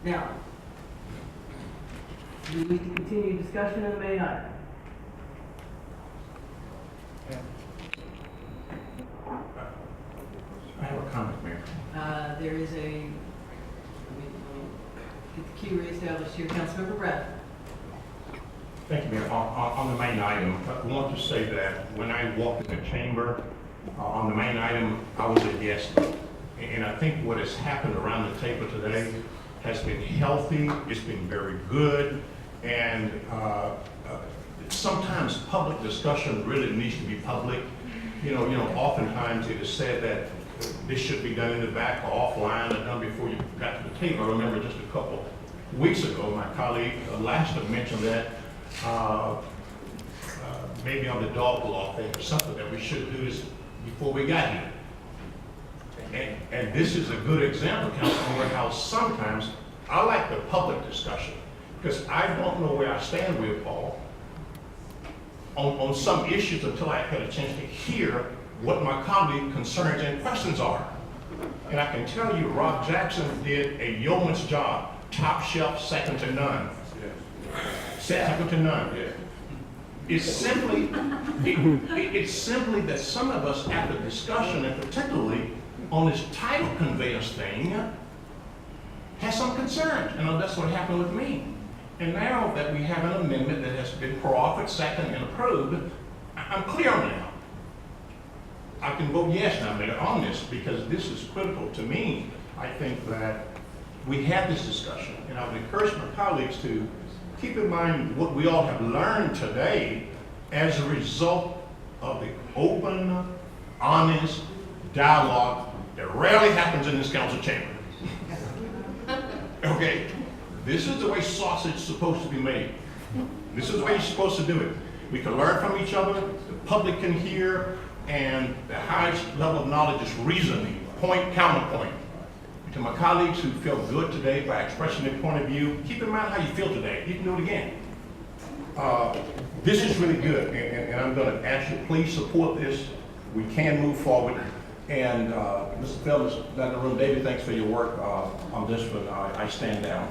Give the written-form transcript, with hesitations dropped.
Now, do we need to continue discussion on the main item? I have a comment, Mayor. There is a, let me get the queue reestablished here. Councilmember Bradford. Thank you, Mayor. On the main item, I want to say that when I walked in the chamber, on the main item, I was a yes. And I think what has happened around the table today has been healthy, it's been very good, and sometimes public discussion really needs to be public. You know, oftentimes it is said that this should be done in the back or offline or done before you got to the table. I remember just a couple weeks ago, my colleague Lasta mentioned that maybe on the dog law thing or something, that we should do this before we got here. And this is a good example, Councilmember, how sometimes I like the public discussion, because I don't know where I stand with Paul on some issues until I had a chance to hear what my colleagues' concerns and questions are. And I can tell you, Rob Jackson did a yeoman's job, top shelf, second to none. Second to none. It's simply, it's simply that some of us after discussion, and particularly on this title conveyance thing, has some concerns, and that's what happened with me. And now that we have an amendment that has been pro-offered, second, and approved, I'm clear on now. I can vote yes now, Mayor, on this, because this is critical to me. I think that we had this discussion, and I would encourage my colleagues to keep in mind what we all have learned today as a result of the open, honest dialogue that rarely happens in this council chamber. Okay, this is the way sausage is supposed to be made. This is the way you're supposed to do it. We can learn from each other, the public can hear, and the highest level of knowledge is reasoning, point, counterpoint. To my colleagues who feel good today by expressing their point of view, keep in mind how you feel today. You can do it again. This is really good, and I'm going to ask you, please support this. We can move forward. And Mr. Phillips, down in the room, David, thanks for your work on this one. I stand down.